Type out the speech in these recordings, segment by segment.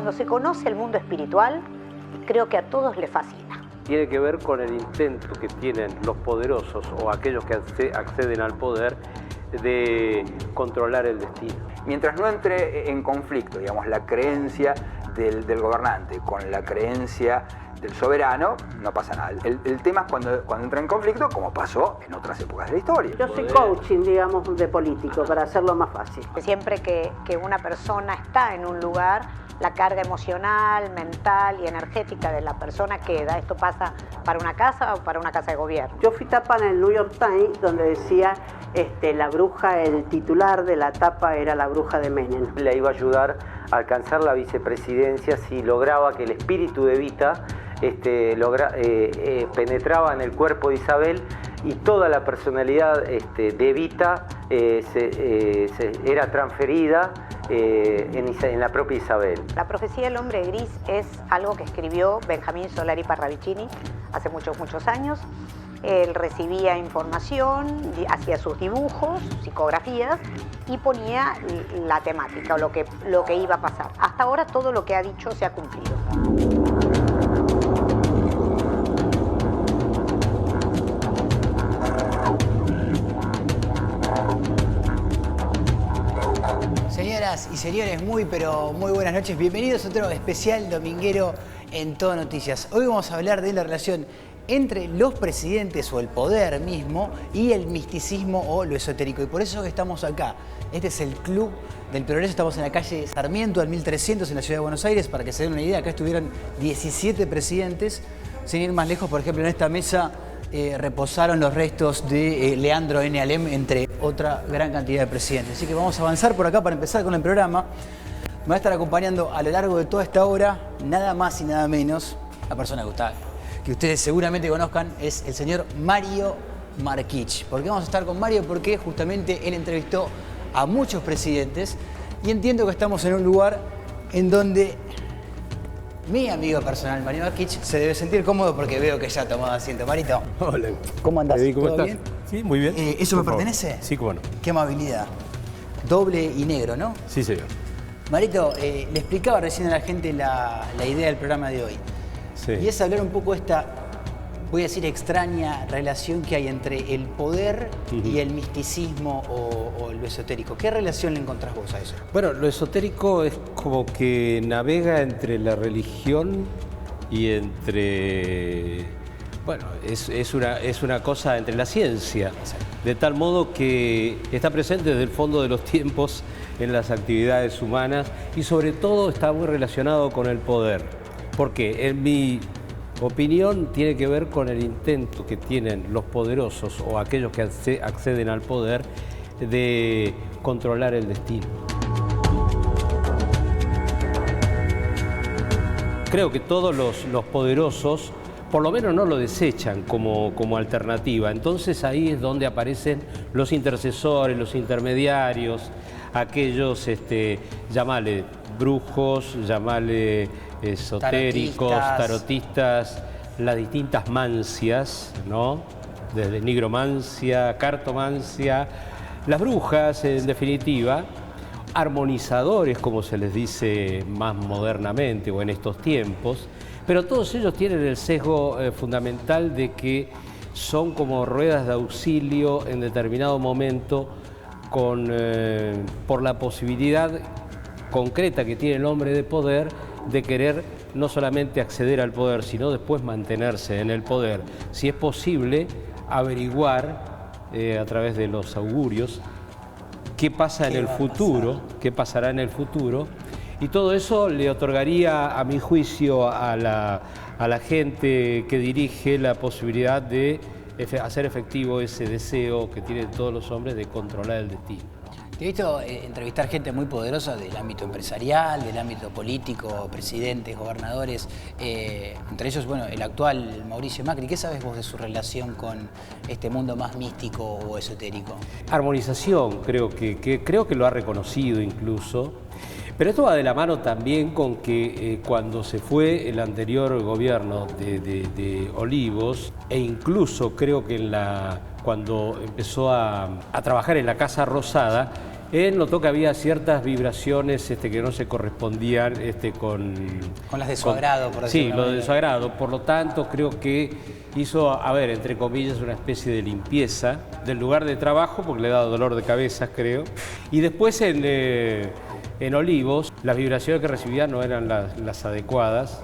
Cuando se conoce el mundo espiritual, creo que a todos les fascina. Tiene que ver con el intento que tienen los poderosos o aquellos que acceden al poder de controlar el destino. Mientras no entre en conflicto, digamos, la creencia del gobernante con la creencia del soberano, no pasa nada. El tema es cuando entra en conflicto, como pasó en otras épocas de la historia. Yo soy coaching, digamos, de político, para hacerlo más fácil. Siempre que una persona está en un lugar, la carga emocional, mental y energética de la persona queda. Esto pasa para una casa o para una casa de gobierno. Yo fui tapa en el New York Times donde decía la bruja, el titular de la tapa era la bruja de Menem. Le iba a ayudar a alcanzar la vicepresidencia si lograba que el espíritu de Evita penetraba en el cuerpo de Isabel y toda la personalidad de Evita era transferida en la propia Isabel. La profecía del hombre gris es algo que escribió Benjamín Solari Parravicini hace muchos años. Él recibía información, hacía sus dibujos, psicografías y ponía la temática o lo que iba a pasar. Hasta ahora todo lo que ha dicho se ha cumplido. Señoras y señores, muy buenas noches. Bienvenidos a otro especial dominguero en Todo Noticias. Hoy vamos a hablar de la relación entre los presidentes o el poder mismo y el misticismo o lo esotérico. Y por eso que estamos acá. Este es el Club del Progreso. Estamos en la calle Sarmiento, al 1300, en la ciudad de Buenos Aires. Para que se den una idea, acá estuvieron 17 presidentes. Sin ir más lejos, por ejemplo, en esta mesa reposaron los restos de Leandro N. Alem, entre otra gran cantidad de presidentes. Así que vamos a avanzar por acá para empezar con el programa. Me va a estar acompañando a lo largo de toda esta hora, nada más y nada menos, la persona que ustedes seguramente conozcan, es el señor Mario Marquich. ¿Por qué vamos a estar con Mario? Porque justamente él entrevistó a muchos presidentes y entiendo que estamos en un lugar en donde mi amigo personal, Mario Marquich, se debe sentir cómodo porque veo que ya ha tomado asiento. Marito. Hola. ¿Cómo andás? ¿Cómo estás? ¿Bien? Sí, muy bien. ¿Eso me pertenece? Sí, cómo no. Qué amabilidad. Doble y negro, ¿no? Sí, señor. Marito, le explicaba recién a la gente la idea del programa de hoy. Sí. Y es hablar un poco esta, voy a decir, extraña relación que hay entre el poder y el misticismo o lo esotérico. ¿Qué relación le encontrás vos a eso? Bueno, lo esotérico es como que navega entre la religión y entre... Bueno, es una cosa entre la ciencia, de tal modo que está presente desde el fondo de los tiempos en las actividades humanas y sobre todo está muy relacionado con el poder. Porque en mi opinión tiene que ver con el intento que tienen los poderosos o aquellos que acceden al poder de controlar el destino. Creo que todos los poderosos por lo menos no lo desechan como alternativa. Entonces ahí es donde aparecen los intercesores, los intermediarios, aquellos, llamale brujos, llamale esotéricos, tarotistas, las distintas mancias, ¿no? Desde nigromancia, cartomancia, las brujas, en definitiva, armonizadores, como se les dice más modernamente o en estos tiempos, pero todos ellos tienen el sesgo fundamental de que son como ruedas de auxilio en determinado momento por la posibilidad concreta que tiene el hombre de poder de querer no solamente acceder al poder, sino después mantenerse en el poder. Si es posible, averiguar a través de los augurios qué pasa en el futuro, qué pasará en el futuro, y todo eso le otorgaría, a mi juicio, a la gente que dirige la posibilidad de hacer efectivo ese deseo que tienen todos los hombres de controlar el destino. Te he visto entrevistar gente muy poderosa del ámbito empresarial, del ámbito político, presidentes, gobernadores, entre ellos, bueno, el actual Mauricio Macri. ¿Qué sabes vos de su relación con este mundo más místico o esotérico? Armonización, creo que lo ha reconocido incluso. Pero esto va de la mano también con que cuando se fue el anterior gobierno de Olivos, e incluso creo que cuando empezó a trabajar en la Casa Rosada, Él notó que había ciertas vibraciones que no se correspondían con las de su agrado, por decirlo. Sí, lo de su agrado. Por lo tanto, creo que hizo, a ver, entre comillas, una especie de limpieza del lugar de trabajo, porque le daba dolor de cabeza, creo. Y después en Olivos, las vibraciones que recibía no eran las adecuadas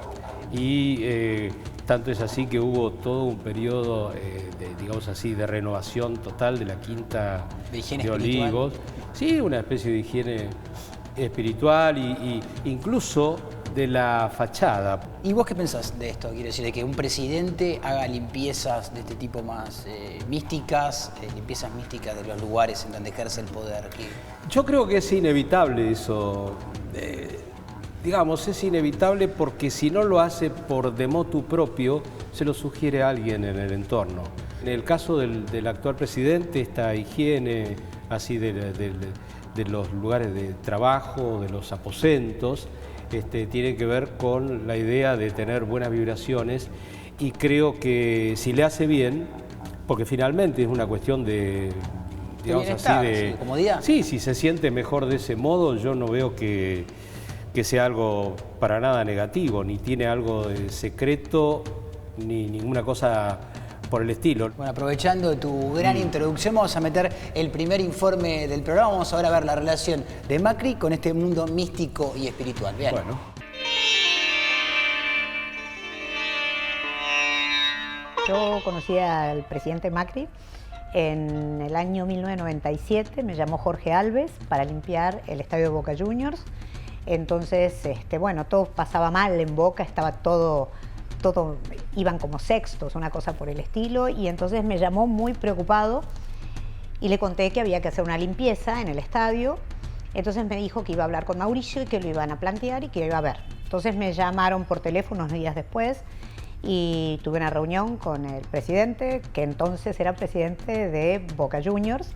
y tanto es así que hubo todo un periodo, digamos así, de renovación total de la quinta de Olivos. Sí, una especie de higiene espiritual e incluso de la fachada. ¿Y vos qué pensás de esto? Quiero decir, de que un presidente haga limpiezas de este tipo más místicas, limpiezas místicas de los lugares en donde ejerce el poder. Yo creo que es inevitable eso. Digamos, es inevitable porque si no lo hace por de motu propio, se lo sugiere a alguien en el entorno. En el caso del actual presidente, esta higiene así de los lugares de trabajo, de los aposentos, tiene que ver con la idea de tener buenas vibraciones y creo que si le hace bien, porque finalmente es una cuestión de, digamos así, de comodidad. Sí, si se siente mejor de ese modo, yo no veo que sea algo para nada negativo, ni tiene algo de secreto, ni ninguna cosa por el estilo. Bueno, aprovechando tu gran introducción, vamos a meter el primer informe del programa. Vamos ahora a ver la relación de Macri con este mundo místico y espiritual. Vean. Bueno. Yo conocí al presidente Macri en el año 1997, me llamó Jorge Alves para limpiar el estadio de Boca Juniors. Entonces, bueno, todo pasaba mal en Boca, estaba todo, iban como sextos, una cosa por el estilo, y entonces me llamó muy preocupado y le conté que había que hacer una limpieza en el estadio. Entonces me dijo que iba a hablar con Mauricio y que lo iban a plantear y que iba a ver. Entonces me llamaron por teléfono unos días después y tuve una reunión con el presidente, que entonces era presidente de Boca Juniors.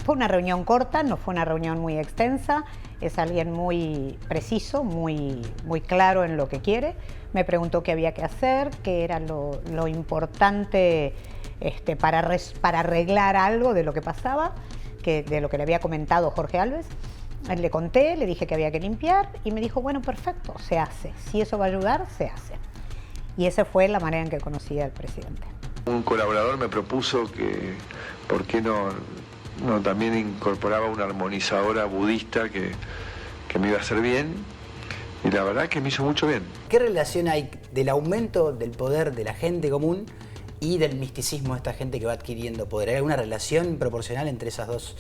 Fue una reunión corta, no fue una reunión muy extensa, es alguien muy preciso, muy claro en lo que quiere. Me preguntó qué había que hacer, qué era lo importante para arreglar algo de lo que pasaba, de lo que le había comentado Jorge Alves. Le conté, le dije que había que limpiar y me dijo, bueno, perfecto, se hace. Si eso va a ayudar, se hace. Y esa fue la manera en que conocí al presidente. Un colaborador me propuso que, ¿por qué no también incorporaba una armonizadora budista que me iba a hacer bien? Y la verdad que me hizo mucho bien. ¿Qué relación hay del aumento del poder de la gente común y del misticismo de esta gente que va adquiriendo poder? ¿Hay alguna relación proporcional entre esos dos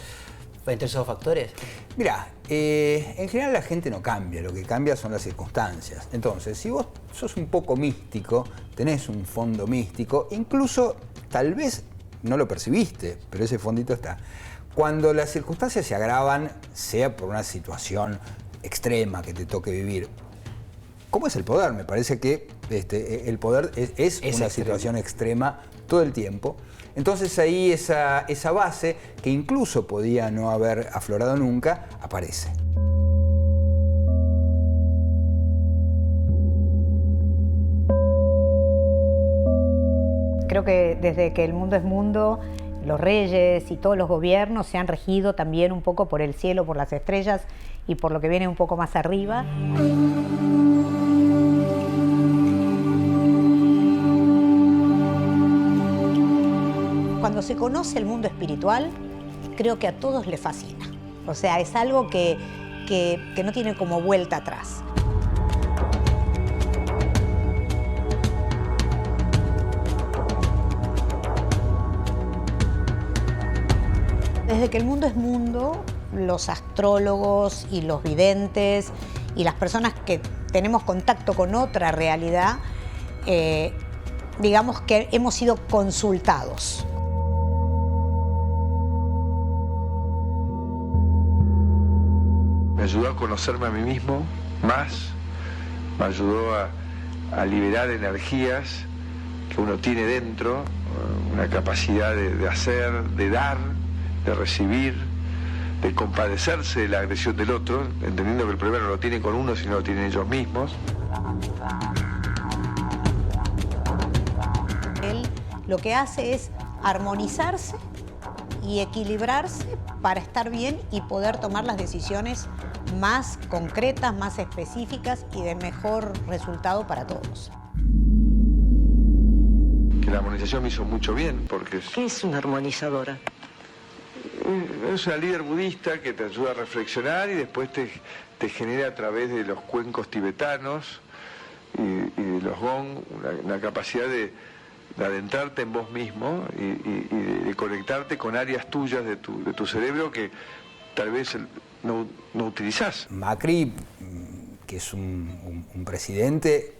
factores? Mirá, en general la gente no cambia, lo que cambia son las circunstancias. Entonces, si vos sos un poco místico, tenés un fondo místico, incluso tal vez no lo percibiste, pero ese fondito está. Cuando las circunstancias se agravan, sea por una situación extrema que te toque vivir, ¿cómo es el poder? Me parece que el poder es una situación extrema todo el tiempo. Entonces ahí esa base, que incluso podía no haber aflorado nunca, aparece. Creo que desde que el mundo es mundo, los reyes y todos los gobiernos se han regido también un poco por el cielo, por las estrellas y por lo que viene un poco más arriba. Cuando se conoce el mundo espiritual, creo que a todos les fascina. O sea, es algo que no tiene como vuelta atrás. Desde que el mundo es mundo, los astrólogos y los videntes y las personas que tenemos contacto con otra realidad, digamos que hemos sido consultados. Me ayudó a conocerme a mí mismo más, me ayudó a liberar energías que uno tiene dentro, una capacidad de hacer, de dar, de recibir, de compadecerse de la agresión del otro, entendiendo que el problema no lo tienen con uno, sino lo tienen ellos mismos. Él lo que hace es armonizarse y equilibrarse para estar bien y poder tomar las decisiones más concretas, más específicas y de mejor resultado para todos. Que la armonización me hizo mucho bien porque ¿Qué es una armonizadora? es una líder budista que te ayuda a reflexionar y después te genera a través de los cuencos tibetanos y de los gong una capacidad de adentrarte en vos mismo y de conectarte con áreas tuyas de tu cerebro que tal vez no utilizás. Macri, que es un presidente,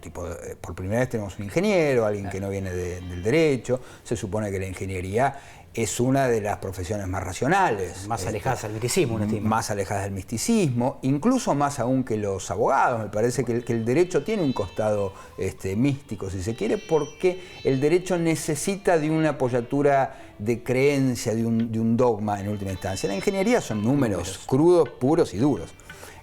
tipo, por primera vez tenemos un ingeniero, alguien que no viene del derecho. Se supone que la ingeniería es una de las profesiones más racionales. Más alejadas al misticismo, una estima. Más alejadas del misticismo, incluso más aún que los abogados. Me parece que el derecho tiene un costado místico, si se quiere, porque el derecho necesita de una apoyatura de creencia, de un dogma en última instancia. La ingeniería son números crudos, puros y duros.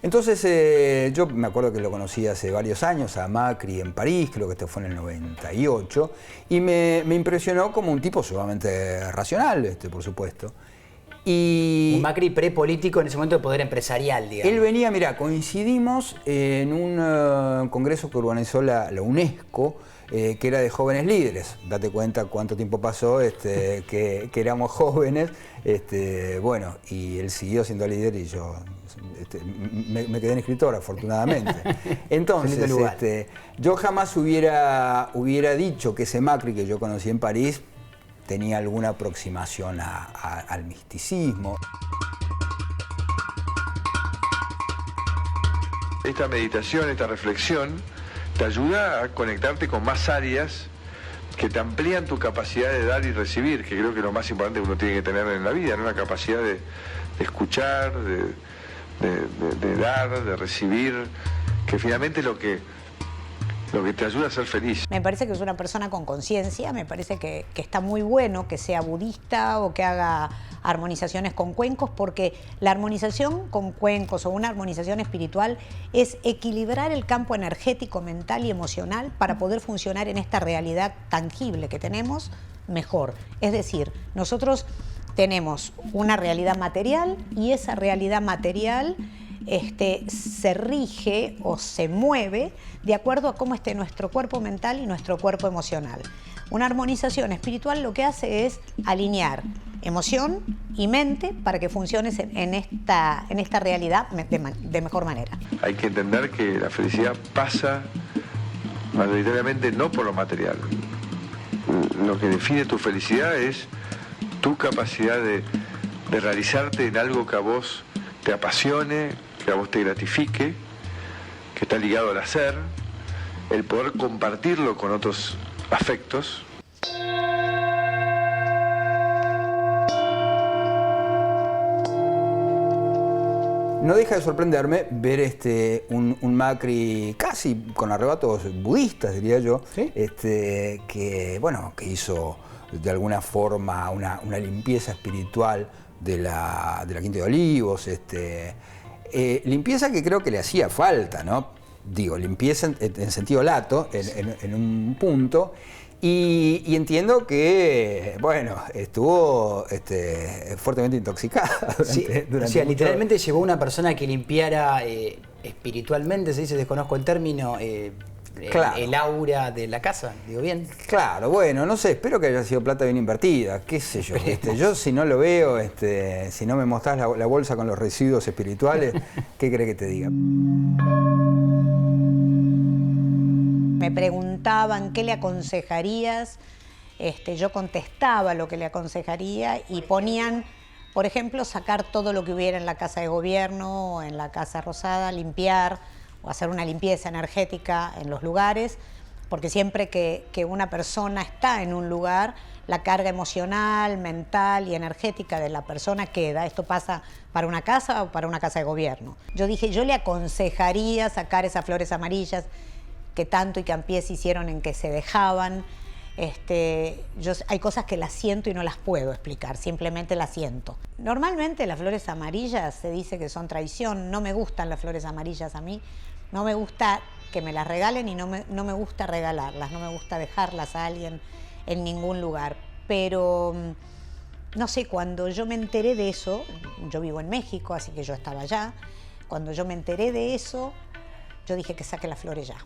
Entonces yo me acuerdo que lo conocí hace varios años a Macri en París, creo que esto fue en el 98, y me impresionó como un tipo sumamente racional, por supuesto. Y un Macri prepolítico en ese momento de poder empresarial, digamos. Él venía, mira, coincidimos en un congreso que organizó la UNESCO, que era de jóvenes líderes. Date cuenta cuánto tiempo pasó que éramos jóvenes. Bueno, y él siguió siendo líder y yo me quedé en escritor, afortunadamente. Entonces, yo jamás hubiera dicho que ese Macri que yo conocí en París tenía alguna aproximación al misticismo. Esta meditación, esta reflexión, te ayuda a conectarte con más áreas que te amplían tu capacidad de dar y recibir, que creo que es lo más importante que uno tiene que tener en la vida, ¿no? Una capacidad de escuchar, de dar, de recibir, que finalmente es lo que te ayuda a ser feliz. Me parece que es una persona con conciencia, me parece que está muy bueno que sea budista o que haga armonizaciones con cuencos, porque la armonización con cuencos o una armonización espiritual es equilibrar el campo energético, mental y emocional para poder funcionar en esta realidad tangible que tenemos mejor. Es decir, nosotros tenemos una realidad material y esa realidad material se rige o se mueve de acuerdo a cómo esté nuestro cuerpo mental y nuestro cuerpo emocional. Una armonización espiritual lo que hace es alinear emoción y mente para que funciones en esta realidad de mejor manera. Hay que entender que la felicidad pasa mayoritariamente no por lo material. Lo que define tu felicidad es tu capacidad de realizarte en algo que a vos te apasione, que a vos te gratifique, que está ligado al hacer, el poder compartirlo con otros afectos. No deja de sorprenderme ver un Macri casi con arrebatos budistas, diría yo, ¿sí? Que hizo de alguna forma una limpieza espiritual de la Quinta de Olivos, limpieza que creo que le hacía falta, ¿no? Digo, limpieza en sentido lato, en un punto, y entiendo que, bueno, estuvo fuertemente intoxicada durante literalmente llevó una persona que limpiara espiritualmente, se dice, desconozco el término, claro, el aura de la casa, digo bien. Claro, bueno, no sé, espero que haya sido plata bien invertida, qué sé yo. Yo si no lo veo, si no me mostrás la bolsa con los residuos espirituales, ¿qué crees que te diga? Me preguntaban qué le aconsejarías, yo contestaba lo que le aconsejaría y ponían, por ejemplo, sacar todo lo que hubiera en la Casa de Gobierno o en la Casa Rosada, limpiar o hacer una limpieza energética en los lugares, porque siempre que una persona está en un lugar, la carga emocional, mental y energética de la persona queda. Esto pasa para una casa o para una casa de gobierno. Yo dije, yo le aconsejaría sacar esas flores amarillas que tanto y Campiés hicieron en que se dejaban. Hay cosas que las siento y no las puedo explicar, simplemente las siento. Normalmente las flores amarillas se dice que son traición, no me gustan las flores amarillas a mí, no me gusta que me las regalen y no me gusta regalarlas, no me gusta dejarlas a alguien en ningún lugar, pero no sé, cuando yo me enteré de eso, yo vivo en México, así que yo estaba allá, cuando yo me enteré de eso, yo dije que saque las flores ya.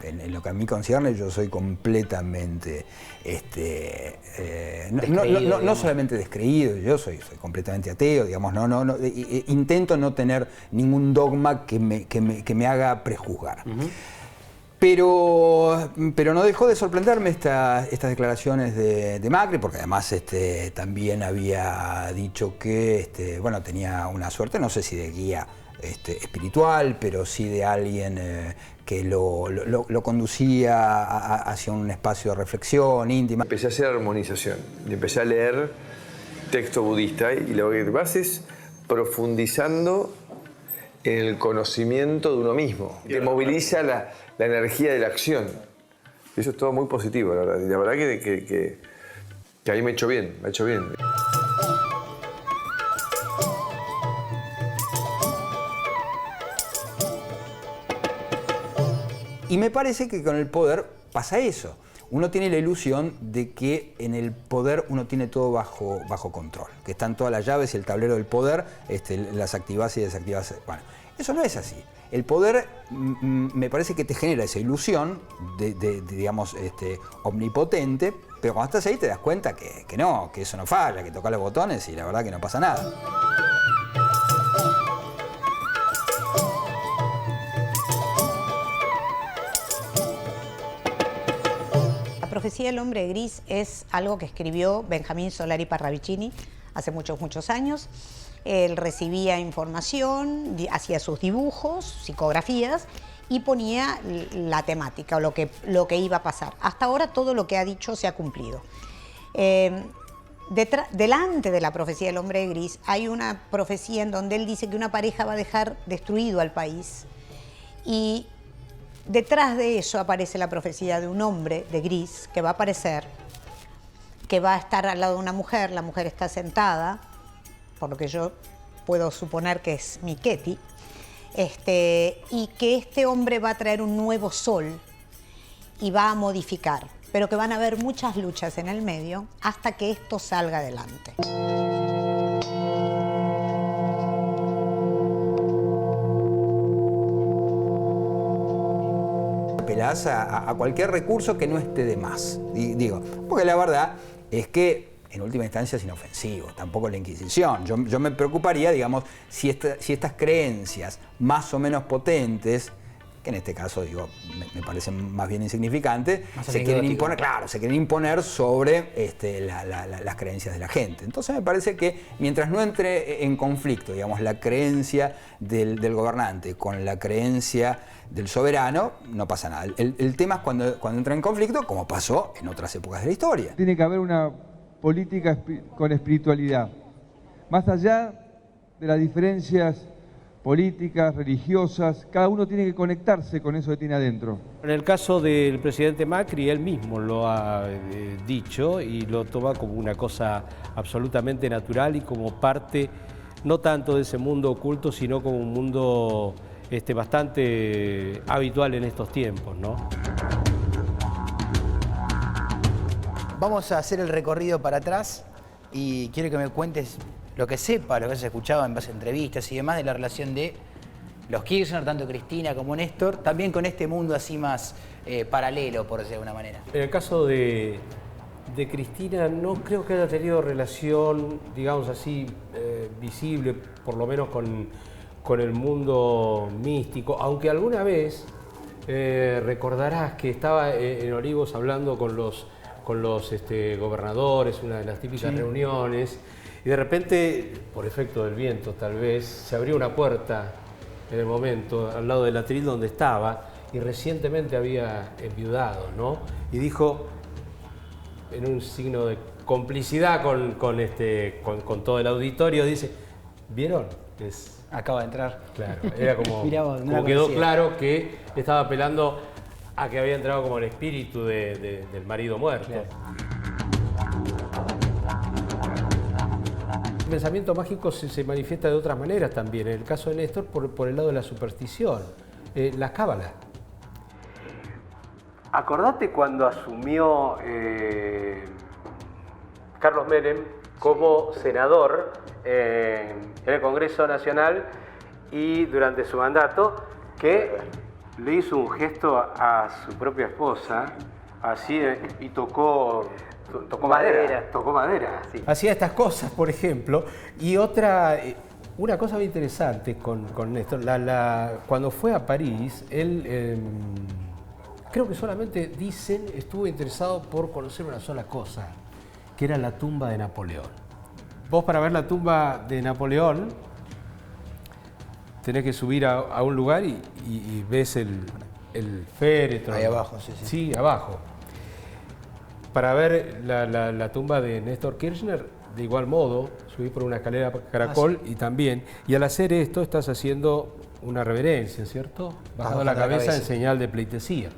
En lo que a mí concierne, yo soy completamente, no solamente descreído, yo soy completamente ateo, digamos, intento no tener ningún dogma que me haga prejuzgar. Pero no dejó de sorprenderme estas declaraciones de Macri, porque además también había dicho que bueno, tenía una suerte, no sé si de guía espiritual, pero sí de alguien que lo conducía hacia un espacio de reflexión íntima. Empecé a hacer armonización y empecé a leer texto budista y lo que vas es profundizando en el conocimiento de uno mismo. Te moviliza la energía de la acción. Y eso es todo muy positivo, la verdad. Y la verdad que a mí me ha hecho bien, me ha hecho bien. Y me parece que con el poder pasa eso. Uno tiene la ilusión de que en el poder uno tiene todo bajo control, que están todas las llaves y el tablero del poder, las activas y desactivas. Bueno, eso no es así. El poder me parece que te genera esa ilusión digamos, omnipotente, pero cuando estás ahí te das cuenta que no, que eso no falla, que tocas los botones y la verdad que no pasa nada. La profecía del hombre gris es algo que escribió Benjamín Solari Parravicini hace muchos años. Él recibía información, hacía sus dibujos, psicografías y ponía la temática o lo que iba a pasar. Hasta ahora todo lo que ha dicho se ha cumplido. Delante de la profecía del hombre gris hay una profecía en donde él dice que una pareja va a dejar destruido al país y detrás de eso aparece la profecía de un hombre de gris que va a aparecer, que va a estar al lado de una mujer, la mujer está sentada, por lo que yo puedo suponer que es Miquetti, y que este hombre va a traer un nuevo sol y va a modificar, pero que van a haber muchas luchas en el medio hasta que esto salga adelante. Apelás a cualquier recurso que no esté de más, digo, porque la verdad es que en última instancia es inofensivo, tampoco la Inquisición. Yo me preocuparía, digamos, si estas creencias más o menos potentes, que en este caso digo, me parecen más bien insignificantes, se quieren imponer sobre las creencias de la gente. Entonces me parece que mientras no entre en conflicto, digamos, la creencia del gobernante con la creencia del soberano, no pasa nada. El tema es cuando entra en conflicto, como pasó en otras épocas de la historia. Tiene que haber una política con espiritualidad, más allá de las diferencias políticas, religiosas, cada uno tiene que conectarse con eso que tiene adentro. En el caso del presidente Macri, él mismo lo ha dicho y lo toma como una cosa absolutamente natural y como parte no tanto de ese mundo oculto, sino como un mundo bastante habitual en estos tiempos, ¿no? Vamos a hacer el recorrido para atrás y quiero que me cuentes lo que sepa, lo que has escuchado en base a entrevistas y demás de la relación de los Kirchner, tanto Cristina como Néstor, también con este mundo así más paralelo, por decirlo de alguna manera. En el caso de Cristina, no creo que haya tenido relación, digamos así, visible, por lo menos con el mundo místico, aunque alguna vez recordarás que estaba en Olivos hablando con los gobernadores, una de las típicas reuniones, y de repente, por efecto del viento tal vez, se abrió una puerta en el momento, al lado del atril donde estaba, y recientemente había enviudado, ¿no? Y dijo, en un signo de complicidad con todo el auditorio, dice, ¿vieron? Acaba de entrar. Claro, era como, Mirá vos, no como quedó conocía. Claro que estaba apelando a que había entrado como el espíritu del marido muerto. Claro. El pensamiento mágico se manifiesta de otras maneras también. En el caso de Néstor, por el lado de la superstición, la cábala. Acordate cuando asumió Carlos Menem como senador en el Congreso Nacional y durante su mandato, que le hizo un gesto a su propia esposa, así, y tocó madera. Sí. Hacía estas cosas, por ejemplo, y una cosa muy interesante con Néstor, cuando fue a París, él creo que solamente estuvo interesado por conocer una sola cosa, que era la tumba de Napoleón. Vos, para ver la tumba de Napoleón, tenés que subir a un lugar y ves el féretro. Ahí abajo, sí. Sí, abajo. Para ver la tumba de Néstor Kirchner, de igual modo, subís por una escalera caracol y también. Y al hacer esto estás haciendo una reverencia, ¿cierto? Bajando la cabeza en señal de pleitesía.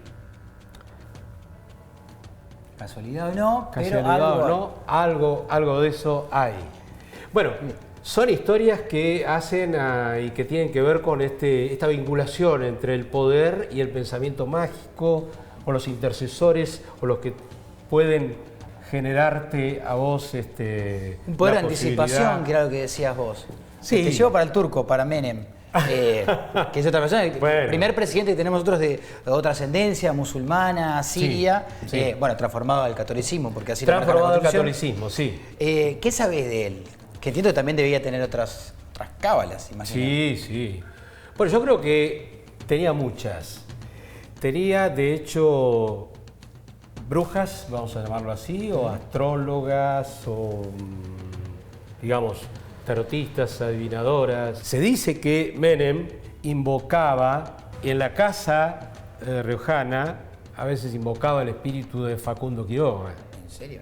Casualidad o no, algo de eso hay. Bueno, son historias que hacen y que tienen que ver con esta vinculación entre el poder y el pensamiento mágico, o los intercesores, o los que pueden generarte a vos un poder de anticipación, que era lo que decías vos. Sí. Te llevo para el turco, para Menem. Que es otra persona, el primer presidente que tenemos nosotros de otra ascendencia, musulmana, siria, sí. Transformado al catolicismo, porque así transformado al catolicismo, sí. ¿Qué sabés de él? Que entiendo que también debía tener otras cábalas, imagino. Sí. Bueno, yo creo que tenía muchas. Tenía, de hecho, brujas, vamos a llamarlo así, o astrólogas, o, digamos, tarotistas, adivinadoras. Se dice que Menem invocaba en la casa riojana, a veces invocaba el espíritu de Facundo Quiroga. ¿En serio?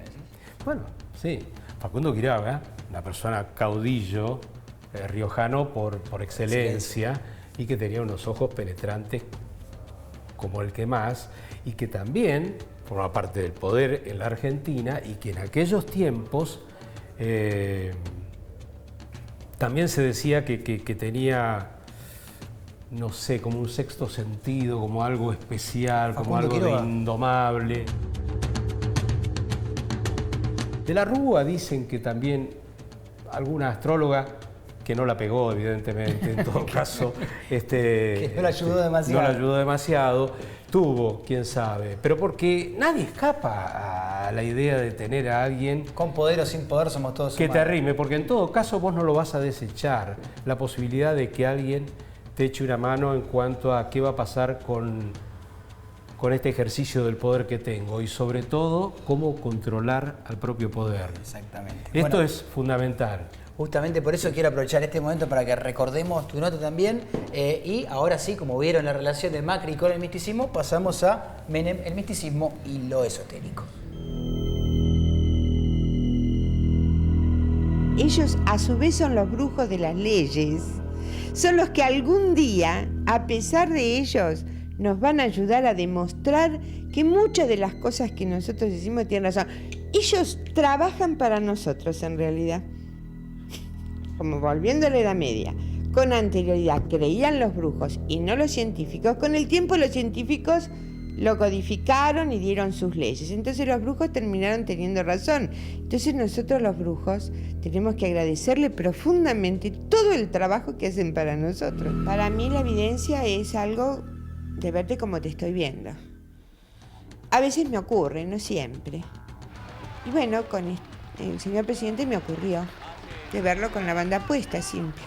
Bueno, sí. Facundo Quiroga, una persona caudillo riojano por excelencia, y que tenía unos ojos penetrantes como el que más, y que también forma parte del poder en la Argentina, y que en aquellos tiempos también se decía que tenía, no sé, como un sexto sentido, como algo especial, como algo de indomable. De la Rúa dicen que también alguna astróloga, que no la pegó evidentemente en todo caso, que no la ayudó demasiado. No la ayudó demasiado, tuvo, quién sabe, pero porque nadie escapa a la idea de tener a alguien con poder o sin poder, somos todos que humanos. te arrime, porque en todo caso vos no lo vas a desechar, la posibilidad de que alguien te eche una mano en cuanto a qué va a pasar con este ejercicio del poder que tengo, y sobre todo cómo controlar al propio poder. Exactamente. Esto es fundamental. Justamente por eso quiero aprovechar este momento para que recordemos tu nota también. Y ahora sí, como vieron la relación de Macri con el misticismo, pasamos a Menem, el misticismo y lo esotérico. Ellos a su vez son los brujos de las leyes. Son los que algún día, a pesar de ellos, nos van a ayudar a demostrar que muchas de las cosas que nosotros decimos tienen razón. Ellos trabajan para nosotros en realidad. Como volviendo a la Edad Media, con anterioridad creían los brujos y no los científicos, con el tiempo los científicos lo codificaron y dieron sus leyes. Entonces los brujos terminaron teniendo razón. Entonces nosotros los brujos tenemos que agradecerle profundamente todo el trabajo que hacen para nosotros. Para mí la evidencia es algo de verte como te estoy viendo. A veces me ocurre, no siempre. Y bueno, con el señor presidente me ocurrió de verlo con la banda puesta, simple.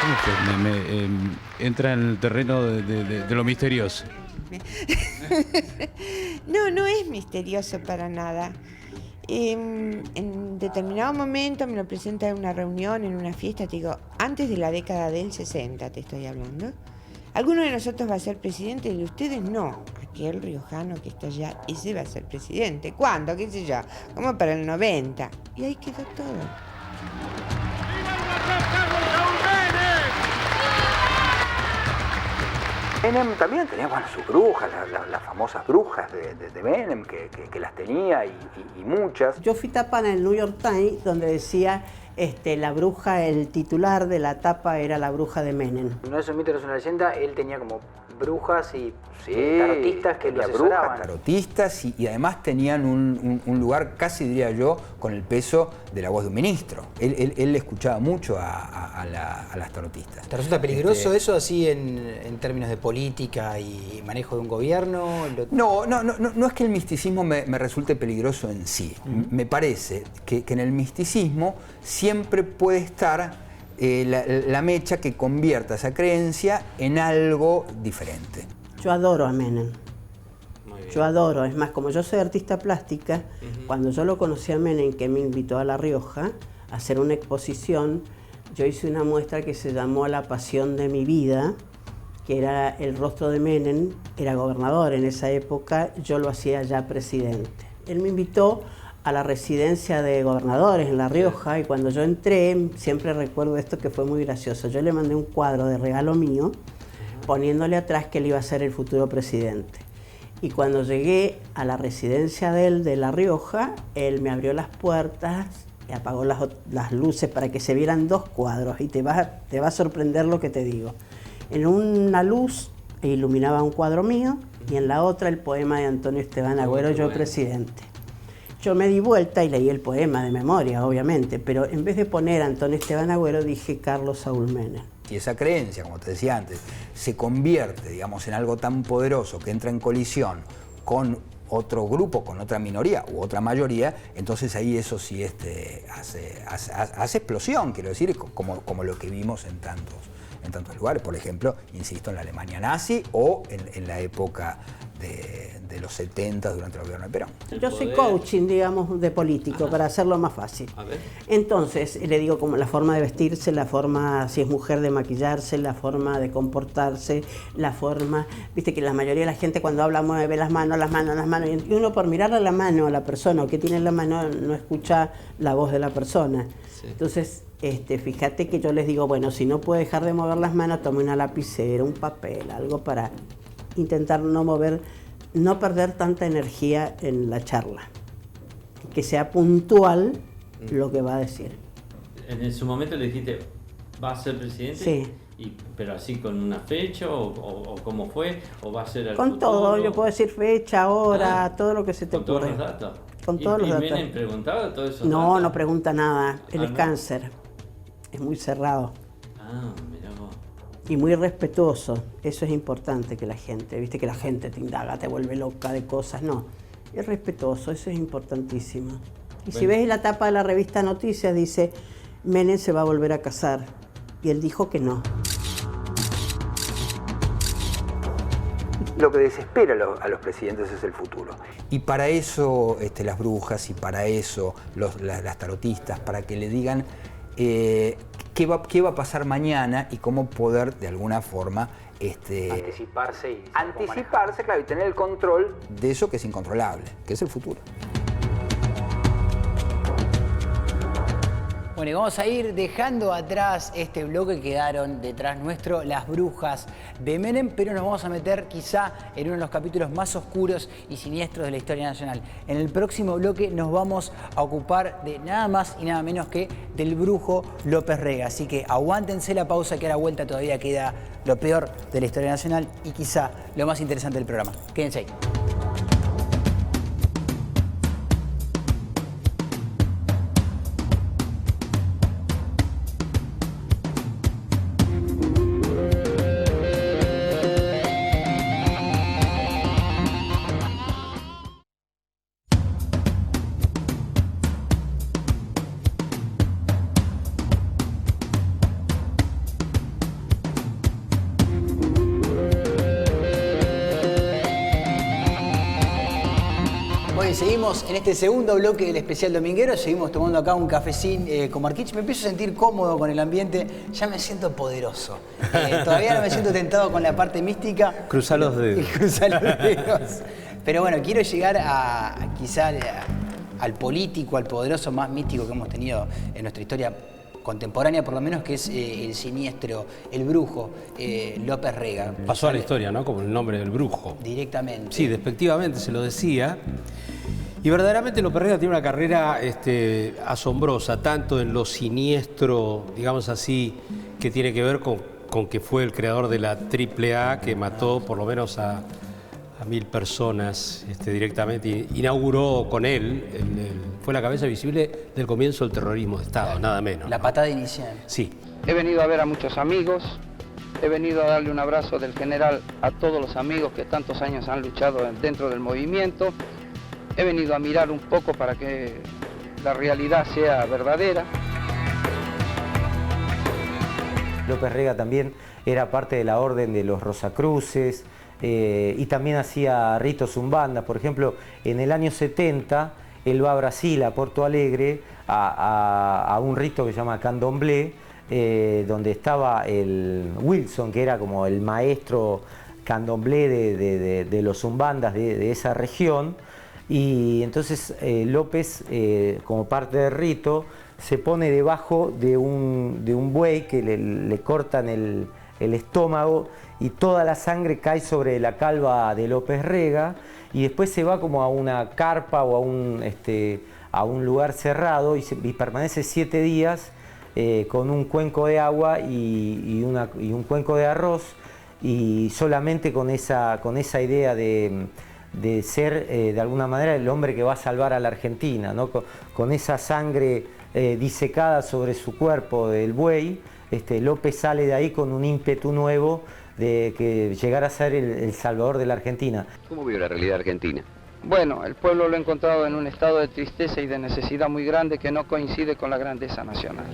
¿Cómo entra en el terreno de lo misterioso? No es misterioso para nada. En determinado momento me lo presenta en una reunión, en una fiesta, te digo, antes de la década del 60 te estoy hablando. Alguno de nosotros va a ser presidente y de ustedes no. Aquel riojano que está allá, ese va a ser presidente. ¿Cuándo? ¿Qué sé yo? Como para el 90. Y ahí quedó todo. Menem también tenía, sus brujas, las famosas brujas de Menem, que las tenía y muchas. Yo fui tapa en el New York Times donde decía la bruja, el titular de la tapa era la bruja de Menem. No es un mito, no es una leyenda, él tenía como brujas y tarotistas que lo asesoraban. Tarotistas y además tenían un lugar, casi diría yo, con el peso de la voz de un ministro. Él escuchaba mucho a las tarotistas. ¿Te resulta peligroso eso así en términos de política y manejo de un gobierno? No es que el misticismo me resulte peligroso en sí. Me parece que en el misticismo siempre puede estar la mecha que convierta esa creencia en algo diferente. Yo adoro a Menem. Yo adoro, es más, como yo soy artista plástica, cuando yo lo conocí a Menem, que me invitó a La Rioja a hacer una exposición, yo hice una muestra que se llamó La Pasión de mi Vida, que era el rostro de Menem, era gobernador en esa época, yo lo hacía ya presidente. Él me invitó a la residencia de gobernadores en La Rioja y cuando yo entré, siempre recuerdo esto que fue muy gracioso, yo le mandé un cuadro de regalo mío poniéndole atrás que él iba a ser el futuro presidente. Y cuando llegué a la residencia de él de La Rioja, él me abrió las puertas y apagó las luces para que se vieran dos cuadros y te va a sorprender lo que te digo. En una luz iluminaba un cuadro mío y en la otra el poema de Antonio Esteban Agüero, Yo presidente. Yo me di vuelta y leí el poema de memoria, obviamente, pero en vez de poner Antonio Esteban Agüero dije Carlos Saúl Menem. Y esa creencia, como te decía antes, se convierte, digamos, en algo tan poderoso que entra en colisión con otro grupo, con otra minoría u otra mayoría, entonces ahí eso sí hace explosión, quiero decir, como lo que vimos en tantos lugares. Por ejemplo, insisto, en la Alemania nazi o en la época de los 70 durante el gobierno de Perón. Yo soy coaching, digamos, de político, para hacerlo más fácil. A ver. Entonces, le digo como la forma de vestirse, la forma, si es mujer, de maquillarse, la forma de comportarse, la forma... Viste que la mayoría de la gente cuando habla mueve las manos, y uno por mirarle la mano a la persona o que tiene en la mano no escucha la voz de la persona. Sí. Entonces, fíjate que yo les digo, bueno, si no puede dejar de mover las manos, tome una lapicera, un papel, algo para intentar no perder tanta energía en la charla. Que sea puntual lo que va a decir. En su momento le dijiste, ¿va a ser presidente? Sí. ¿Pero así con una fecha o cómo fue? ¿O va a ser al con futuro? Todo, yo puedo decir fecha, hora, todo lo que se te ocurre. ¿Con todos los datos? Con todos los datos. ¿Y Menem preguntaba todo eso? No pregunta nada. Él es cáncer. Es muy cerrado. Mirá vos. Y muy respetuoso. Eso es importante que la gente, viste que la gente te indaga, te vuelve loca de cosas. No, es respetuoso, eso es importantísimo. Y si ves la tapa de la revista Noticias, dice, Menem se va a volver a casar. Y él dijo que no. Lo que desespera a los presidentes es el futuro. Y para eso las brujas y para eso las tarotistas, para que le digan qué va a pasar mañana y cómo poder de alguna forma anticiparse, claro, y tener el control de eso que es incontrolable, que es el futuro. Bueno, y vamos a ir dejando atrás este bloque, quedaron detrás nuestro las brujas de Menem, pero nos vamos a meter quizá en uno de los capítulos más oscuros y siniestros de la historia nacional. En el próximo bloque nos vamos a ocupar de nada más y nada menos que del brujo López Rega. Así que aguántense la pausa, que a la vuelta todavía queda lo peor de la historia nacional y quizá lo más interesante del programa. Quédense ahí. Seguimos en este segundo bloque del especial dominguero, seguimos tomando acá un cafecín con Marquich. Me empiezo a sentir cómodo con el ambiente, ya me siento poderoso. Todavía no me siento tentado con la parte mística. Cruzá los dedos. Cruzá los dedos. Pero bueno, quiero llegar quizá al político, al poderoso más místico que hemos tenido en nuestra historia contemporánea, por lo menos, que es el siniestro, el brujo, López Rega. Pasó a la historia, ¿no? Como el nombre del brujo. Directamente. Sí, despectivamente se lo decía. Y verdaderamente López Rega tiene una carrera asombrosa, tanto en lo siniestro, digamos así, que tiene que ver con con que fue el creador de la AAA, que mató por lo menos a 1000 personas directamente, inauguró con él, fue la cabeza visible del comienzo del terrorismo de Estado, nada menos. La patada inicial. Sí. He venido a ver a muchos amigos, he venido a darle un abrazo del general a todos los amigos que tantos años han luchado dentro del movimiento, he venido a mirar un poco para que la realidad sea verdadera. López Rega también era parte de la orden de los Rosacruces y también hacía ritos umbandas. Por ejemplo, en el año 70 él va a Brasil, a Porto Alegre, a un rito que se llama Candomblé, donde estaba el Wilson, que era como el maestro candomblé de los umbandas de esa región. Y entonces López, como parte del rito, se pone debajo de un buey que le cortan el estómago y toda la sangre cae sobre la calva de López Rega, y después se va como a una carpa o a un lugar cerrado y permanece 7 días con un cuenco de agua y un cuenco de arroz, y solamente con esa idea de ser de alguna manera el hombre que va a salvar a la Argentina, ¿no? Con esa sangre disecada sobre su cuerpo del buey, López sale de ahí con un ímpetu nuevo de que llegara a ser el salvador de la Argentina. ¿Cómo vio la realidad argentina? Bueno, el pueblo lo ha encontrado en un estado de tristeza y de necesidad muy grande que no coincide con la grandeza nacional.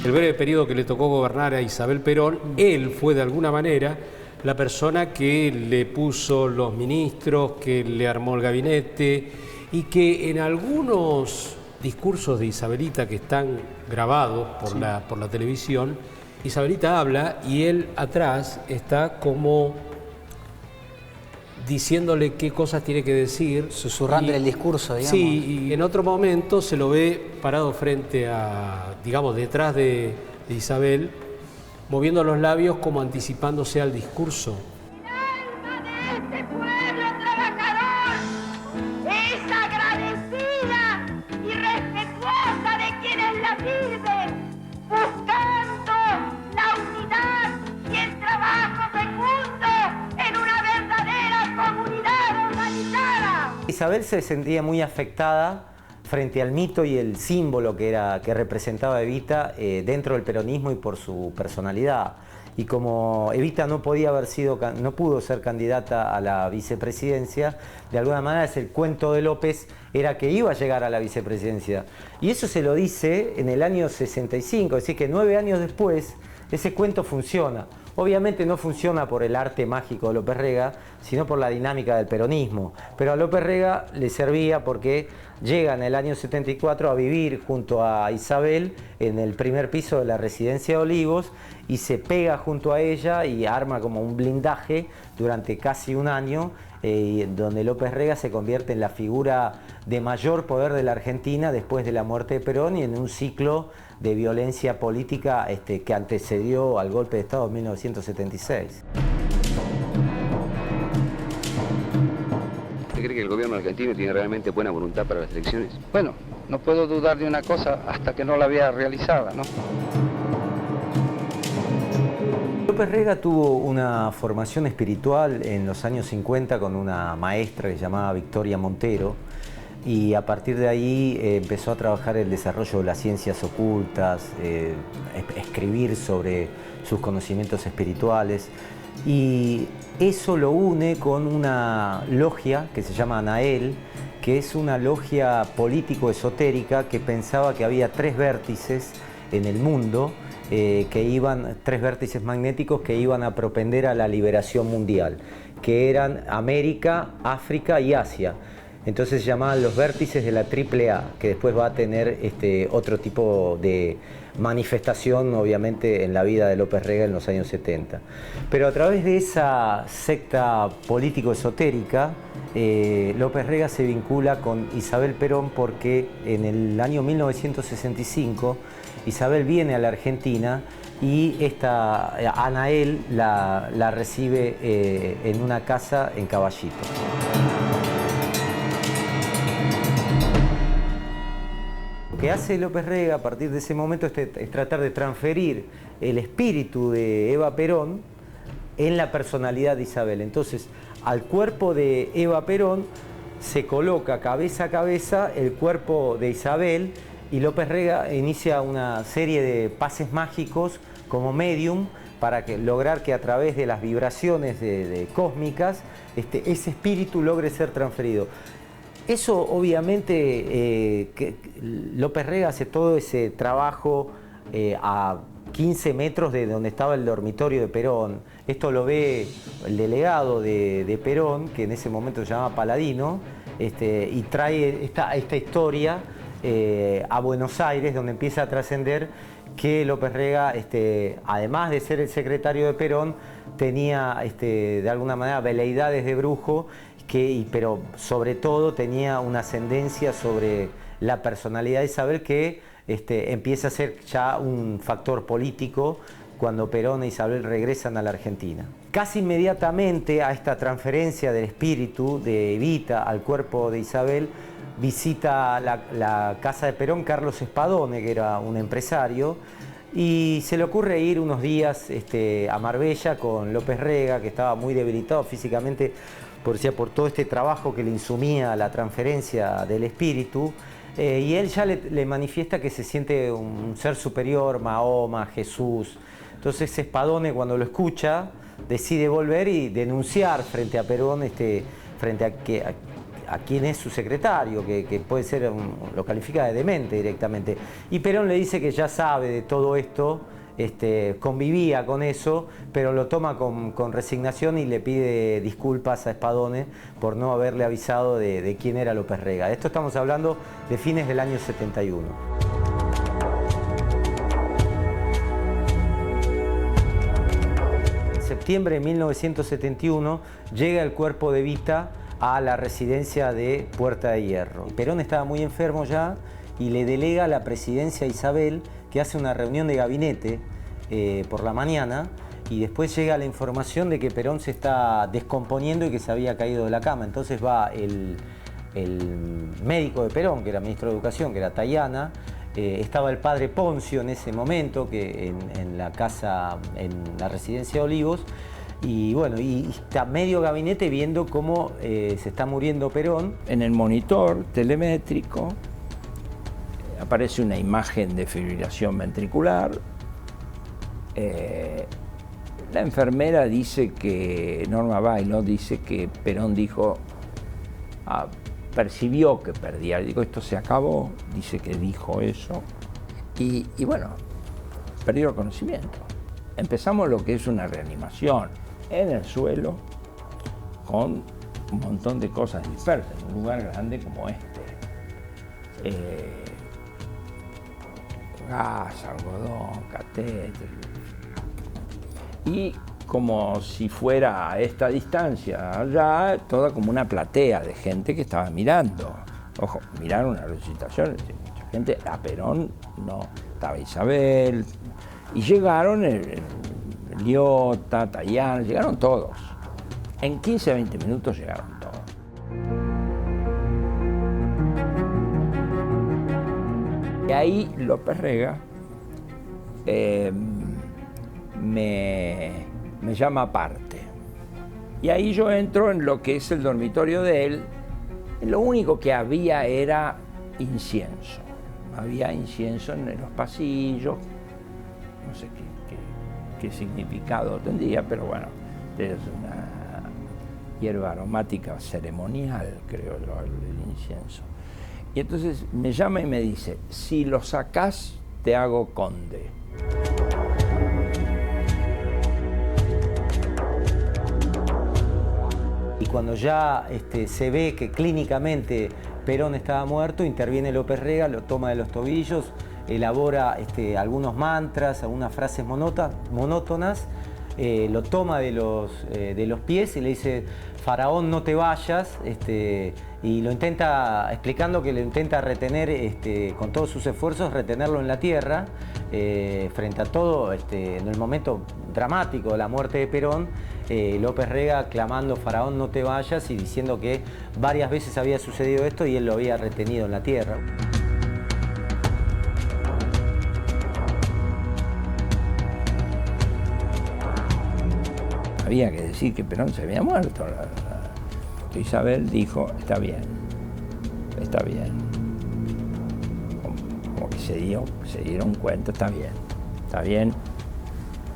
El breve periodo que le tocó gobernar a Isabel Perón, él fue de alguna manera la persona que le puso los ministros, que le armó el gabinete, y que en algunos discursos de Isabelita que están grabados por la televisión, Isabelita habla y él atrás está como diciéndole qué cosas tiene que decir. Susurrando el discurso, digamos. Sí, y en otro momento se lo ve parado frente a, digamos, detrás de Isabel, moviendo los labios como anticipándose al discurso. El alma de este pueblo trabajador es agradecida y respetuosa de quienes la sirven, buscando la unidad y el trabajo fecundo en una verdadera comunidad organizada. Isabel se sentía muy afectada frente al mito y el símbolo que representaba Evita dentro del peronismo y por su personalidad. Y como Evita no pudo ser candidata a la vicepresidencia, de alguna manera el cuento de López era que iba a llegar a la vicepresidencia. Y eso se lo dice en el año 65, es decir que 9 años después ese cuento funciona. Obviamente no funciona por el arte mágico de López Rega, sino por la dinámica del peronismo. Pero a López Rega le servía porque llega en el año 74 a vivir junto a Isabel en el primer piso de la residencia de Olivos y se pega junto a ella y arma como un blindaje durante casi un año, donde López Rega se convierte en la figura de mayor poder de la Argentina después de la muerte de Perón y en un ciclo de violencia política que antecedió al golpe de Estado en 1976. ¿Usted cree que el gobierno argentino tiene realmente buena voluntad para las elecciones? Bueno, no puedo dudar de una cosa hasta que no la vea realizada, ¿no? López Rega tuvo una formación espiritual en los años 50 con una maestra que se llamaba Victoria Montero, y a partir de ahí empezó a trabajar el desarrollo de las ciencias ocultas, escribir sobre sus conocimientos espirituales, y eso lo une con una logia que se llama Anael, que es una logia político-esotérica que pensaba que había 3 vértices en el mundo, 3 vértices magnéticos que iban a propender a la liberación mundial, que eran América, África y Asia. Entonces se llamaban los vértices de la AAA, que después va a tener otro tipo de manifestación, obviamente, en la vida de López Rega en los años 70. Pero a través de esa secta político-esotérica, López Rega se vincula con Isabel Perón porque en el año 1965 Isabel viene a la Argentina y esta Anael la recibe en una casa en Caballito. que hace López Rega a partir de ese momento es tratar de transferir el espíritu de Eva Perón en la personalidad de Isabel. Entonces, al cuerpo de Eva Perón se coloca cabeza a cabeza el cuerpo de Isabel, y López Rega inicia una serie de pases mágicos como medium para lograr que a través de las vibraciones cósmicas ese espíritu logre ser transferido. Eso obviamente, López Rega hace todo ese trabajo a 15 metros de donde estaba el dormitorio de Perón. Esto lo ve el delegado de Perón, que en ese momento se llamaba Paladino, y trae esta historia a Buenos Aires, donde empieza a trascender que López Rega, además de ser el secretario de Perón, tenía de alguna manera veleidades de brujo, pero sobre todo tenía una ascendencia sobre la personalidad de Isabel, que empieza a ser ya un factor político cuando Perón e Isabel regresan a la Argentina. Casi inmediatamente a esta transferencia del espíritu de Evita al cuerpo de Isabel, visita la casa de Perón Carlos Spadone, que era un empresario, y se le ocurre ir unos días a Marbella con López Rega, que estaba muy debilitado físicamente por todo este trabajo que le insumía la transferencia del espíritu, y él ya le manifiesta que se siente un ser superior, Mahoma, Jesús. Entonces Spadone, cuando lo escucha, decide volver y denunciar frente a Perón, frente a quien es su secretario, que puede ser, lo califica de demente directamente. Y Perón le dice que ya sabe de todo esto, convivía con eso, pero lo toma con resignación y le pide disculpas a Spadone por no haberle avisado de quién era López Rega. De esto estamos hablando de fines del año 71. En septiembre de 1971 llega el cuerpo de Evita a la residencia de Puerta de Hierro. Perón estaba muy enfermo ya y le delega la presidencia a Isabel, que hace una reunión de gabinete por la mañana, y después llega la información de que Perón se está descomponiendo y que se había caído de la cama. Entonces va el médico de Perón, que era ministro de Educación, que era Tayana, estaba el padre Poncio en ese momento, que en la casa, en la residencia de Olivos, y bueno, y está medio gabinete viendo cómo se está muriendo Perón. En el monitor telemétrico aparece una imagen de fibrilación ventricular. La enfermera dice que, Norma Bailo dice que Perón dijo, percibió que perdía, digo, esto se acabó, dice que dijo eso, y bueno, perdió el conocimiento. Empezamos lo que es una reanimación en el suelo, con un montón de cosas dispersas, en un lugar grande como este. Gas, algodón, catéter. Y como si fuera a esta distancia allá, toda como una platea de gente que estaba mirando. Ojo, miraron una resucitación, mucha gente, a Perón no, estaba Isabel, y llegaron Liotta, Tayana, llegaron todos. En 15 a 20 minutos llegaron todos. Y ahí López Rega me llama aparte. Y ahí yo entro en lo que es el dormitorio de él. Lo único que había era incienso. Había incienso en los pasillos. No sé qué significado tendría, pero bueno, es una hierba aromática ceremonial, creo yo, el incienso. Y entonces me llama y me dice, si lo sacás, te hago conde. Y cuando ya se ve que clínicamente Perón estaba muerto, interviene López Rega, lo toma de los tobillos, elabora algunos mantras, algunas frases monótonas, lo toma de los pies y le dice, Faraón, no te vayas, y lo intenta, explicando que lo intenta retener con todos sus esfuerzos, retenerlo en la tierra, frente a todo, en el momento dramático de la muerte de Perón, López Rega clamando, Faraón, no te vayas, y diciendo que varias veces había sucedido esto y él lo había retenido en la tierra. había que decir que Perón se había muerto. Isabel dijo, está bien, como que se dieron cuenta, está bien,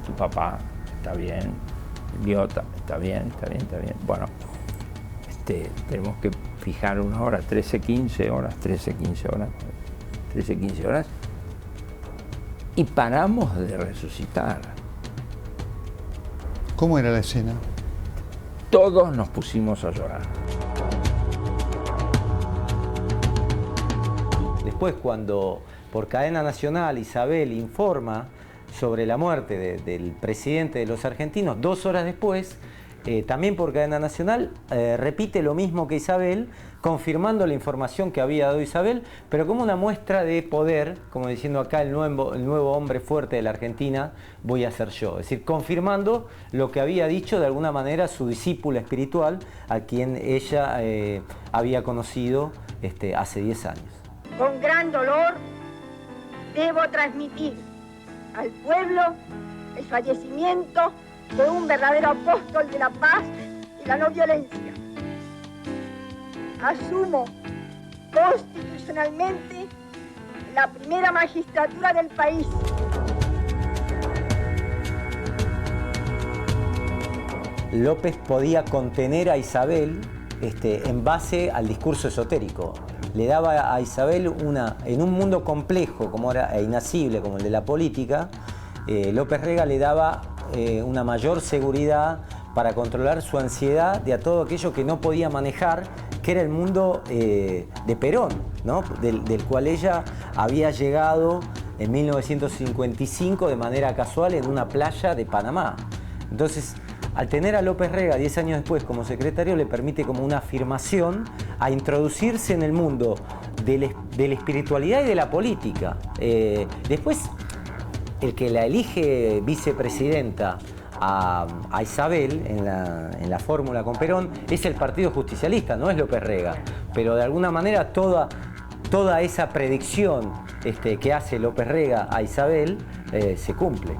tu papá, está bien, Biota, está bien. Bueno, tenemos que fijar una hora, 13-15 horas, y paramos de resucitar. ¿Cómo era la escena? Todos nos pusimos a llorar. Después, cuando por cadena nacional Isabel informa sobre la muerte del presidente de los argentinos, 2 horas después, también por cadena nacional, repite lo mismo que Isabel, confirmando la información que había dado Isabel, pero como una muestra de poder, como diciendo acá el nuevo hombre fuerte de la Argentina voy a ser yo. Es decir, confirmando lo que había dicho de alguna manera su discípula espiritual, a quien ella había conocido hace 10 años. Con gran dolor debo transmitir al pueblo el fallecimiento de un verdadero apóstol de la paz y la no violencia. Asumo constitucionalmente la primera magistratura del país. López podía contener a Isabel en base al discurso esotérico. Le daba a Isabel en un mundo complejo como era, e inacible como el de la política, López Rega le daba una mayor seguridad para controlar su ansiedad de a todo aquello que no podía manejar, que era el mundo de Perón, ¿no? del cual ella había llegado en 1955 de manera casual en una playa de Panamá. Entonces, al tener a López Rega 10 años después como secretario, le permite como una afirmación a introducirse en el mundo de la espiritualidad y de la política. Después, el que la elige vicepresidenta a Isabel en la fórmula con Perón es el Partido Justicialista, no es López Rega. Pero de alguna manera toda esa predicción que hace López Rega a Isabel se cumple.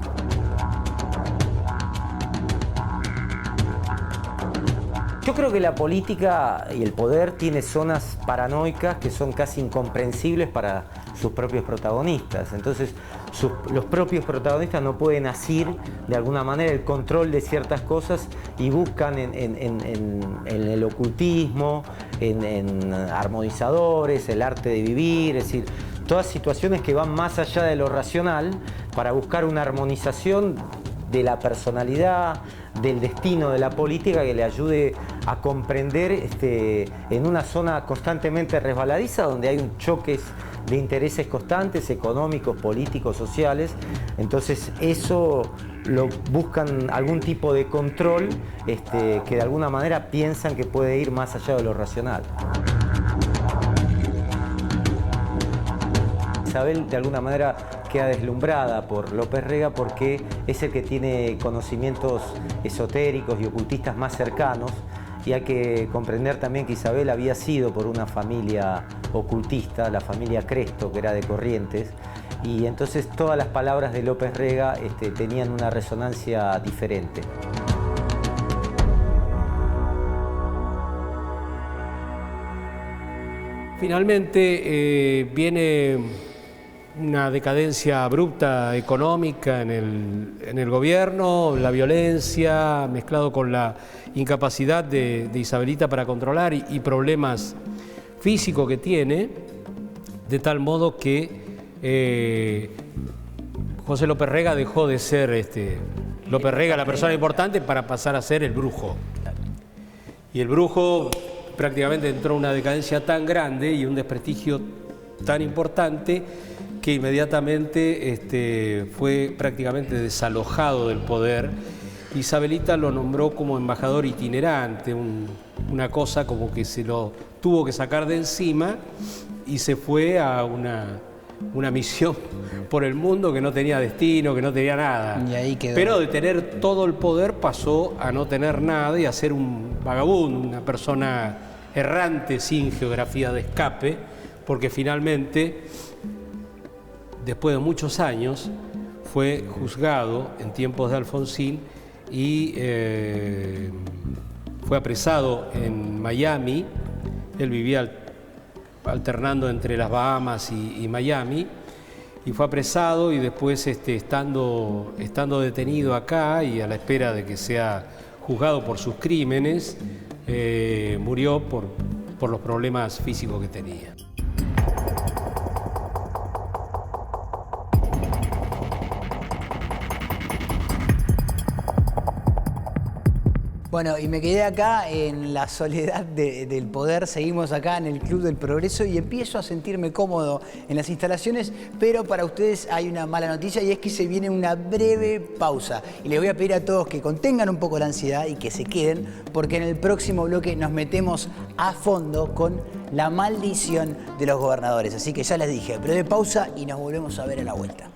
Yo creo que la política y el poder tiene zonas paranoicas que son casi incomprensibles para sus propios protagonistas. Entonces, los propios protagonistas no pueden asir de alguna manera el control de ciertas cosas y buscan en el ocultismo, en armonizadores, el arte de vivir, es decir, todas situaciones que van más allá de lo racional para buscar una armonización de la personalidad, del destino de la política que le ayude a comprender en una zona constantemente resbaladiza donde hay choques de intereses constantes, económicos, políticos, sociales. Entonces eso lo buscan algún tipo de control que de alguna manera piensan que puede ir más allá de lo racional. Isabel de alguna manera queda deslumbrada por López Rega porque es el que tiene conocimientos esotéricos y ocultistas más cercanos, y hay que comprender también que Isabel había sido por una familia ocultista, la familia Cresto, que era de Corrientes, y entonces todas las palabras de López Rega tenían una resonancia diferente. Finalmente viene una decadencia abrupta económica en el gobierno, la violencia mezclado con la incapacidad de Isabelita para controlar y problemas físicos que tiene, de tal modo que José López Rega dejó de ser López Rega, la persona importante, para pasar a ser el brujo. Y el brujo prácticamente entró en una decadencia tan grande y un desprestigio tan importante que inmediatamente fue prácticamente desalojado del poder. Isabelita lo nombró como embajador itinerante, una cosa como que se lo tuvo que sacar de encima y se fue a una misión por el mundo que no tenía destino, que no tenía nada. Y ahí quedó. Pero de tener todo el poder pasó a no tener nada y a ser un vagabundo, una persona errante sin geografía de escape, porque finalmente, después de muchos años, fue juzgado en tiempos de Alfonsín y fue apresado en Miami. Él vivía alternando entre las Bahamas y Miami, y fue apresado y después estando detenido acá y a la espera de que sea juzgado por sus crímenes, murió por los problemas físicos que tenía. Bueno, y me quedé acá en la soledad del poder, seguimos acá en el Club del Progreso y empiezo a sentirme cómodo en las instalaciones, pero para ustedes hay una mala noticia y es que se viene una breve pausa. Y les voy a pedir a todos que contengan un poco la ansiedad y que se queden, porque en el próximo bloque nos metemos a fondo con la maldición de los gobernadores. Así que ya les dije, breve pausa y nos volvemos a ver a la vuelta.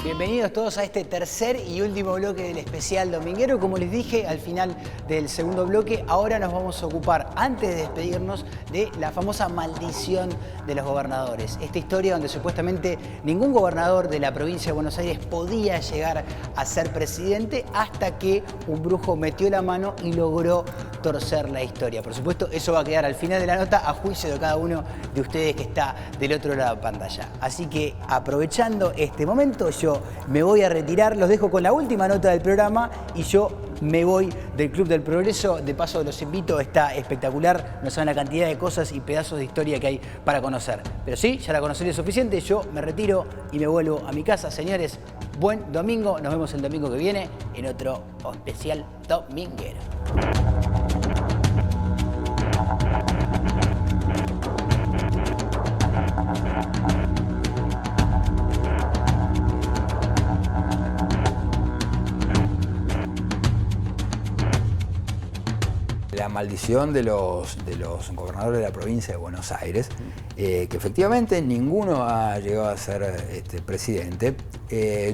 Bienvenidos todos a este tercer y último bloque del especial dominguero. Como les dije al final del segundo bloque, ahora nos vamos a ocupar, antes de despedirnos, de la famosa maldición de los gobernadores. Esta historia donde supuestamente ningún gobernador de la provincia de Buenos Aires podía llegar a ser presidente hasta que un brujo metió la mano y logró torcer la historia. Por supuesto, eso va a quedar al final de la nota a juicio de cada uno de ustedes que está del otro lado de la pantalla. Así que, aprovechando este momento, yo me voy a retirar, los dejo con la última nota del programa y yo me voy del Club del Progreso. De paso los invito, está espectacular, no saben la cantidad de cosas y pedazos de historia que hay para conocer. Pero sí, ya la conoceré suficiente, yo me retiro y me vuelvo a mi casa. Señores, buen domingo, nos vemos el domingo que viene en otro especial dominguero. La maldición de los gobernadores de la provincia de Buenos Aires, que efectivamente ninguno ha llegado a ser presidente.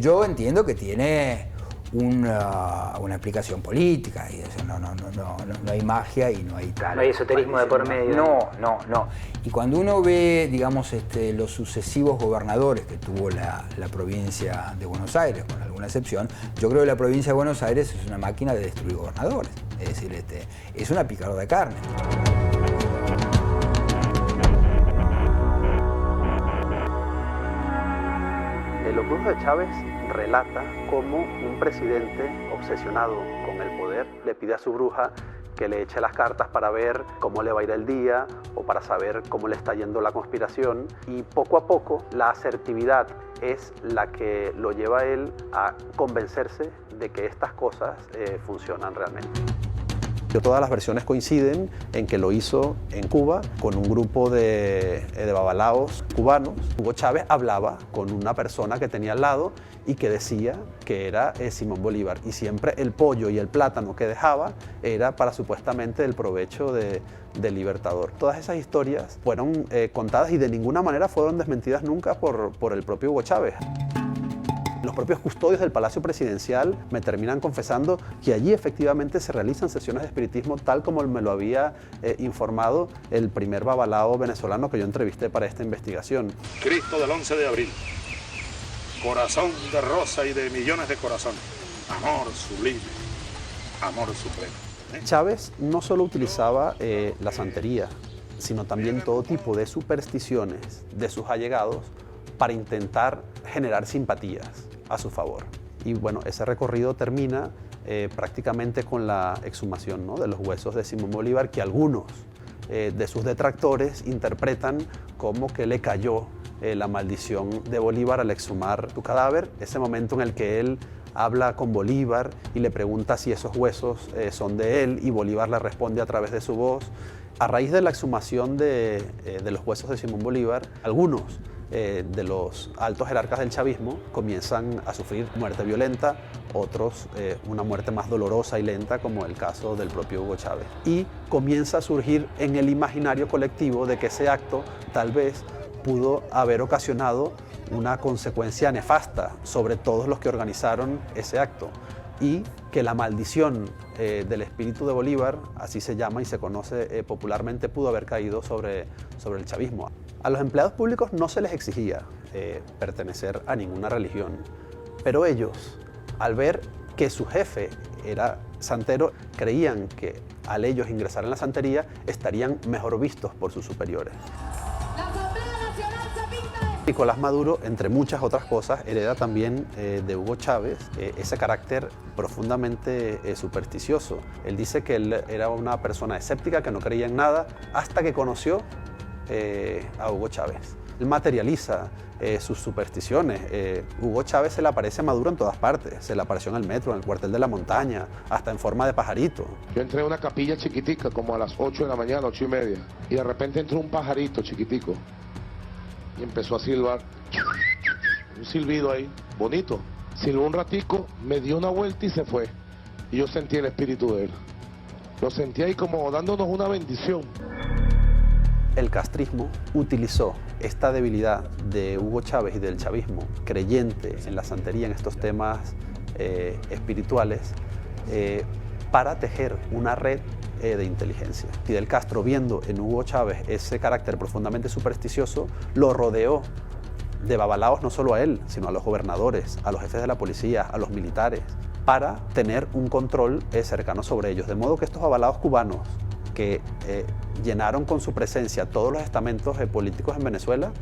Yo entiendo que tiene una aplicación política, y eso no hay magia y no hay tal. No hay esoterismo de por medio. No. Y cuando uno ve, digamos, los sucesivos gobernadores que tuvo la provincia de Buenos Aires, con alguna excepción, yo creo que la provincia de Buenos Aires es una máquina de destruir gobernadores. Es decir, es una picadora de carne. Los Brujos de Chávez relata cómo un presidente obsesionado con el poder le pide a su bruja que le eche las cartas para ver cómo le va a ir el día o para saber cómo le está yendo la conspiración, y poco a poco la asertividad es la que lo lleva a él a convencerse de que estas cosas funcionan realmente. Todas las versiones coinciden en que lo hizo en Cuba con un grupo de babalaos cubanos. Hugo Chávez hablaba con una persona que tenía al lado y que decía que era Simón Bolívar, y siempre el pollo y el plátano que dejaba era para supuestamente el provecho del Libertador. Todas esas historias fueron contadas y de ninguna manera fueron desmentidas nunca por el propio Hugo Chávez. Los propios custodios del Palacio Presidencial me terminan confesando que allí efectivamente se realizan sesiones de espiritismo, tal como me lo había informado el primer babalao venezolano que yo entrevisté para esta investigación. Cristo del 11 de abril, corazón de rosa y de millones de corazones, amor sublime, amor supremo. Chávez no solo utilizaba la santería, sino también todo tipo de supersticiones de sus allegados para intentar generar simpatías a su favor. Y bueno, ese recorrido termina prácticamente con la exhumación, ¿no?, de los huesos de Simón Bolívar, que algunos de sus detractores interpretan como que le cayó la maldición de Bolívar al exhumar su cadáver. Ese momento en el que él habla con Bolívar y le pregunta si esos huesos son de él, y Bolívar le responde a través de su voz. A raíz de la exhumación de los huesos de Simón Bolívar, algunos de los altos jerarcas del chavismo comienzan a sufrir muerte violenta, otros una muerte más dolorosa y lenta, como el caso del propio Hugo Chávez. Y comienza a surgir en el imaginario colectivo de que ese acto tal vez pudo haber ocasionado una consecuencia nefasta sobre todos los que organizaron ese acto, y que la maldición del espíritu de Bolívar, así se llama y se conoce popularmente, pudo haber caído sobre el chavismo. A los empleados públicos no se les exigía pertenecer a ninguna religión, pero ellos, al ver que su jefe era santero, creían que al ellos ingresar en la santería estarían mejor vistos por sus superiores. Nicolás Maduro, entre muchas otras cosas, hereda también de Hugo Chávez ese carácter profundamente supersticioso. Él dice que él era una persona escéptica, que no creía en nada, hasta que conoció a Hugo Chávez. Él materializa sus supersticiones. Hugo Chávez se le aparece a Maduro en todas partes. Se le apareció en el metro, en el cuartel de la montaña, hasta en forma de pajarito. Yo entré a una capilla chiquitica, como a las 8 de la mañana, 8:30, y de repente entró un pajarito chiquitico y empezó a silbar. Un silbido ahí, bonito. Silbó un ratico, me dio una vuelta y se fue. Y yo sentí el espíritu de él. Lo sentí ahí como dándonos una bendición. El castrismo utilizó esta debilidad de Hugo Chávez y del chavismo, creyente en la santería, en estos temas espirituales, para tejer una red de inteligencia. Fidel Castro, viendo en Hugo Chávez ese carácter profundamente supersticioso, lo rodeó de babalaos no solo a él, sino a los gobernadores, a los jefes de la policía, a los militares, para tener un control cercano sobre ellos. De modo que estos babalaos cubanos, que llenaron con su presencia todos los estamentos políticos en Venezuela,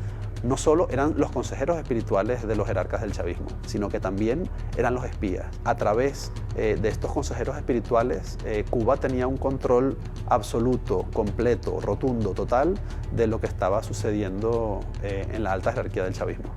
no solo eran los consejeros espirituales de los jerarcas del chavismo, sino que también eran los espías. A través de estos consejeros espirituales, Cuba tenía un control absoluto, completo, rotundo, total, de lo que estaba sucediendo en la alta jerarquía del chavismo.